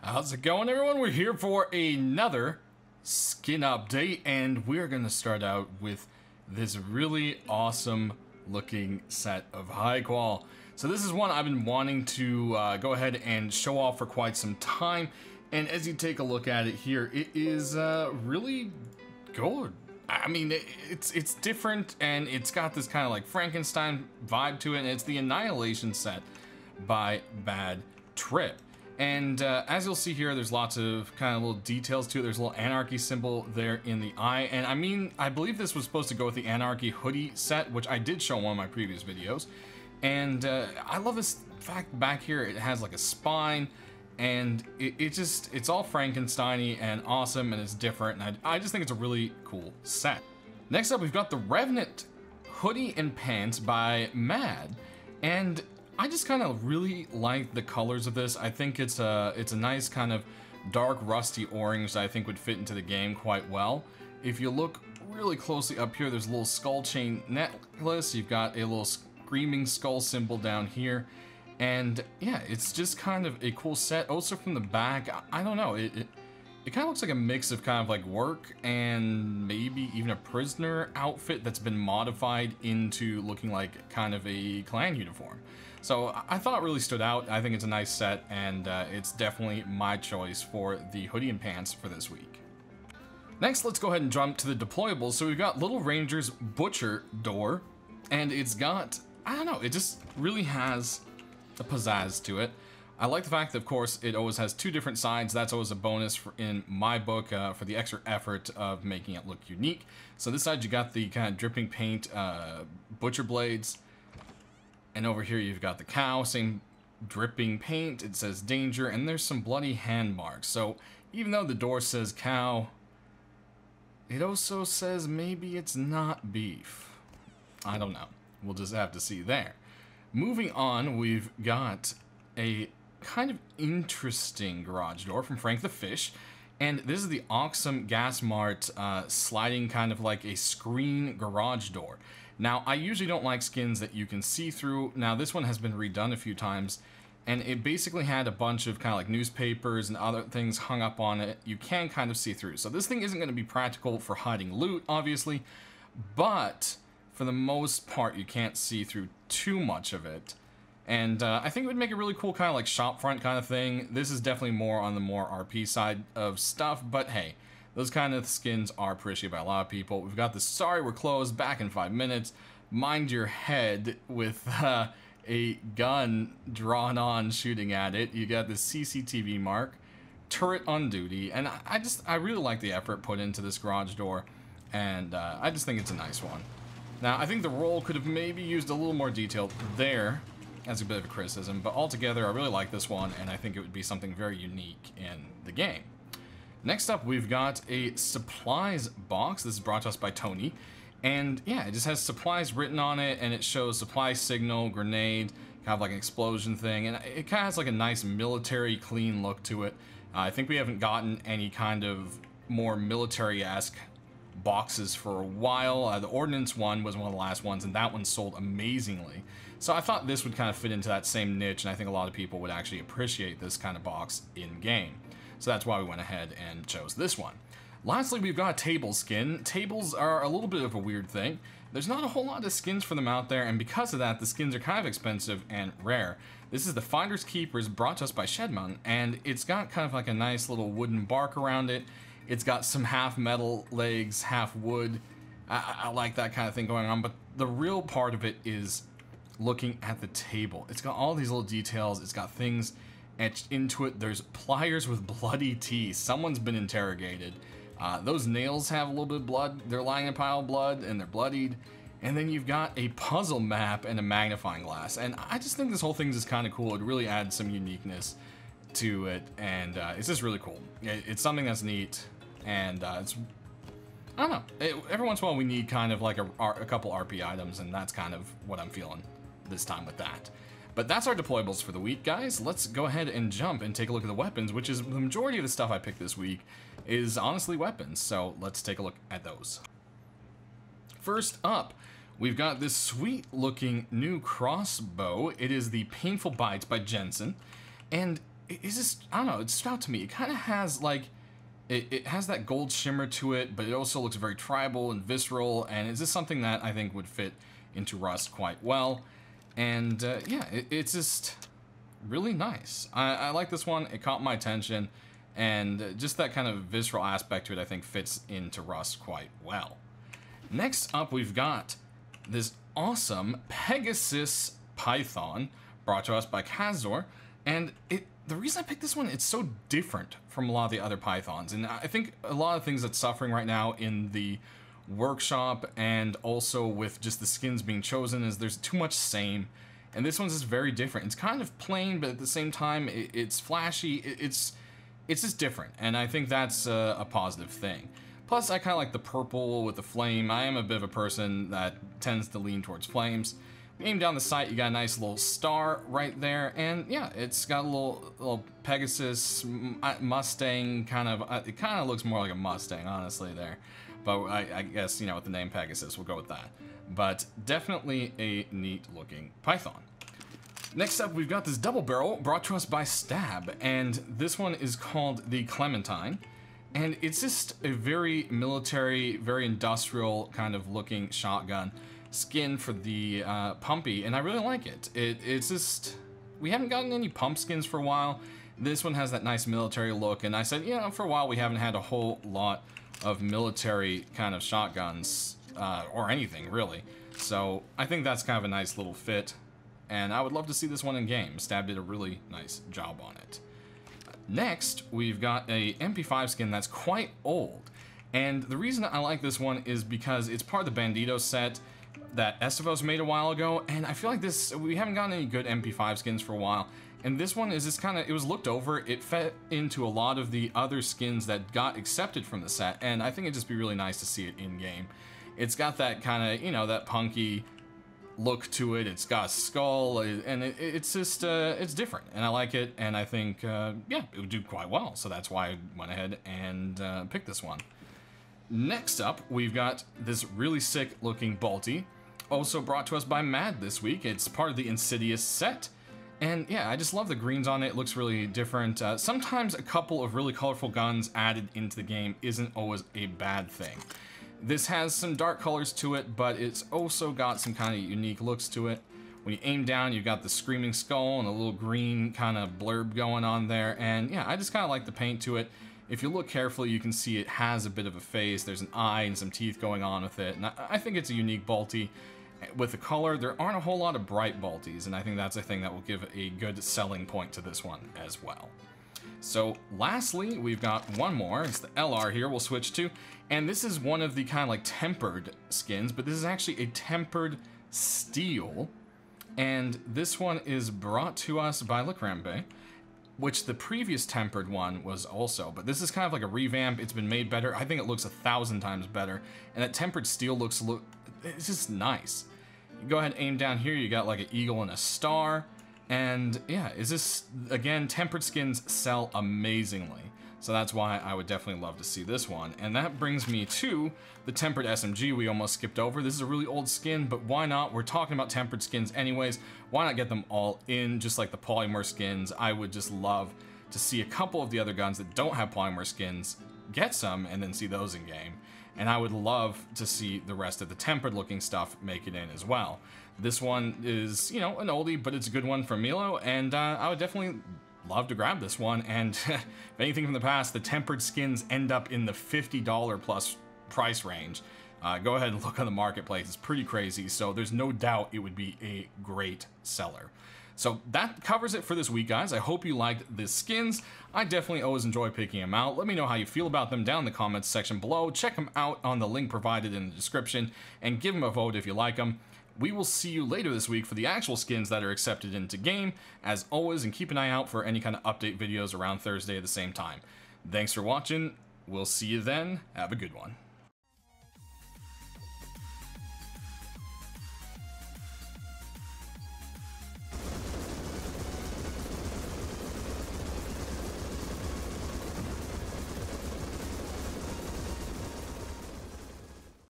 How's it going, everyone? We're here for another skin update, and we're going to start out with this really awesome looking set of high qual. So this is one I've been wanting to go ahead and show off for quite some time, and as you take a look at it here, it is really good. I mean, it's different, and it's got this kind of like Frankenstein vibe to it, and it's the Annihilation set by Bad Trip. And as you'll see here, there's lots of kind of little details to it. There's a little Anarchy symbol there in the eye. And I mean, I believe this was supposed to go with the Anarchy hoodie set, which I did show in one of my previous videos. And I love this fact back here. It has like a spine, and it's all Frankenstein-y and awesome, and it's different. And I just think it's a really cool set. Next up, we've got the Revenant hoodie and pants by Mad. And I just kind of really like the colors of this. I think it's a nice kind of dark rusty orange that I think would fit into the game quite well. If you look really closely up here, there's a little skull chain necklace. You've got a little screaming skull symbol down here. And yeah, it's just kind of a cool set. Also from the back, I don't know, it kind of looks like a mix of kind of like work and maybe even a prisoner outfit that's been modified into looking like kind of a clan uniform. So I thought it really stood out. I think it's a nice set, and it's definitely my choice for the hoodie and pants for this week. Next, let's go ahead and jump to the deployables. So we've got Little Ranger's Butcher Door, and it's got, I don't know, it just really has a pizzazz to it. I like the fact that, of course, it always has two different sides. That's always a bonus in my book for the extra effort of making it look unique. So this side, you got the kind of dripping paint butcher blades. And over here, you've got the cow, same dripping paint. It says danger, and there's some bloody hand marks. So even though the door says cow, it also says maybe it's not beef. I don't know. We'll just have to see there. Moving on, we've got a kind of interesting garage door from Frank the Fish, and this is the Oxum Gas Mart sliding kind of like a screen garage door. Now, I usually don't like skins that you can see through. Now, this one has been redone a few times, and it basically had a bunch of kind of like newspapers and other things hung up on it. You can kind of see through. So this thing isn't going to be practical for hiding loot, obviously, but for the most part, you can't see through too much of it. And I think it would make a really cool kind of like shop front kind of thing. This is definitely more on the more RP side of stuff, but hey, those kind of skins are appreciated by a lot of people. We've got the Sorry We're Closed, back in 5 minutes. Mind your head with a gun drawn on shooting at it. You got the CCTV mark, turret on duty, and I really like the effort put into this garage door, and I just think it's a nice one. Now, I think the roll could have maybe used a little more detail there. That's a bit of a criticism, but altogether, I really like this one, and I think it would be something very unique in the game. Next up, we've got a supplies box. This is brought to us by Tony. And yeah, it just has supplies written on it, and it shows supply signal, grenade, kind of like an explosion thing. And it kind of has like a nice military clean look to it. I think we haven't gotten any kind of more military-esque boxes for a while. The Ordnance one was one of the last ones, and that one sold amazingly. So I thought this would kind of fit into that same niche, and I think a lot of people would actually appreciate this kind of box in-game. So that's why we went ahead and chose this one. Lastly, we've got a table skin. Tables are a little bit of a weird thing. There's not a whole lot of skins for them out there, and because of that, the skins are kind of expensive and rare. This is the Finders Keepers, brought to us by Shedmon, and it's got kind of like a nice little wooden bark around it. It's got some half metal legs, half wood. I like that kind of thing going on, but the real part of it is looking at the table. It's got all these little details. It's got things etched into it. There's pliers with bloody teeth. Someone's been interrogated. Those nails have a little bit of blood. They're lying in a pile of blood, and they're bloodied. And then you've got a puzzle map and a magnifying glass. And I just think this whole thing is kind of cool. It really adds some uniqueness to it, and it's just really cool. It's something that's neat, and it's, I don't know. Every once in a while we need kind of like a couple RP items, and that's kind of what I'm feeling this time with that. But that's our deployables for the week, guys. Let's go ahead and jump and take a look at the weapons, which is the majority of the stuff I picked this week is honestly weapons. So let's take a look at those. First up, we've got this sweet looking new crossbow. It is the Painful Bites by Johnsén, and it's just, I don't know, it stood out to me. It kind of has like, it has that gold shimmer to it, but it also looks very tribal and visceral, and it's just something that I think would fit into Rust quite well. And yeah, it's just really nice. I like this one. It caught my attention, and just that kind of visceral aspect to it I think fits into Rust quite well. Next up, we've got this awesome Pegasus Python brought to us by Kazor, and the reason I picked this one, it's so different from a lot of the other Pythons, and I think a lot of things that's suffering right now in the workshop and also with just the skins being chosen is there's too much same, and this one's just very different. It's kind of plain, but at the same time it's flashy. It's just different, and I think that's a positive thing. Plus, I kind of like the purple with the flame. I am a bit of a person that tends to lean towards flames. Aim down the sight, you got a nice little star right there, and yeah, it's got a little Pegasus Mustang kind of. It kind of looks more like a Mustang, honestly, there. But I guess, you know, with the name Pegasus, we'll go with that. But definitely a neat looking Python. Next up, we've got this double barrel brought to us by Stab, and this one is called the Clementine. And it's just a very military, very industrial kind of looking shotgun skin for the pumpy, and I really like it. It's just, we haven't gotten any pump skins for a while. This one has that nice military look, and I said, you know, for a while we haven't had a whole lot of military kind of shotguns, or anything really. So I think that's kind of a nice little fit, and I would love to see this one in game. Stab did a really nice job on it. Next, we've got a MP5 skin that's quite old, and the reason I like this one is because it's part of the Bandito set that Estivos made a while ago, and I feel like we haven't gotten any good MP5 skins for a while, and this one is just kind of, it was looked over, it fit into a lot of the other skins that got accepted from the set, and I think it'd just be really nice to see it in game. It's got that kind of, you know, that punky look to it, it's got a skull, and it's just, it's different, and I like it, and I think, yeah, it would do quite well, so that's why I went ahead and picked this one. Next up, we've got this really sick looking Balti, also brought to us by Mad this week. It's part of the Insidious set, and yeah, I just love the greens on it. It looks really different. Sometimes a couple of really colorful guns added into the game isn't always a bad thing. This has some dark colors to it, but it's also got some kind of unique looks to it. When you aim down, you've got the screaming skull and a little green kind of blurb going on there, and yeah, I just kind of like the paint to it. If you look carefully, you can see it has a bit of a face. There's an eye and some teeth going on with it, and I think it's a unique Balti. With the color, there aren't a whole lot of bright Baltis, and I think that's a thing that will give a good selling point to this one as well. So lastly, we've got one more. It's the LR here we'll switch to, and this is one of the kind of like tempered skins, but this is actually a tempered steel, and this one is brought to us by Lr-300, which the previous tempered one was also, but this is kind of like a revamp. It's been made better. I think it looks 1,000 times better, and that tempered steel looks, it's just nice. You go ahead and aim down here, you got like an eagle and a star, and yeah, is this, again, tempered skins sell amazingly, so that's why I would definitely love to see this one. And that brings me to the tempered SMG we almost skipped over. This is a really old skin, but why not? We're talking about tempered skins anyways. Why not get them all in, just like the polymer skins? I would just love to see a couple of the other guns that don't have polymer skins get some, and then see those in game. And I would love to see the rest of the tempered looking stuff make it in as well. This one is, you know, an oldie, but it's a good one from Milo, and I would definitely love to grab this one. And if anything from the past, the tempered skins end up in the $50 plus price range. Go ahead and look on the marketplace. It's pretty crazy, so there's no doubt it would be a great seller. So that covers it for this week, guys. I hope you liked the skins. I definitely always enjoy picking them out. Let me know how you feel about them down in the comments section below. Check them out on the link provided in the description, and give them a vote if you like them. We will see you later this week for the actual skins that are accepted into game, as always, and keep an eye out for any kind of update videos around Thursday at the same time. Thanks for watching. We'll see you then. Have a good one.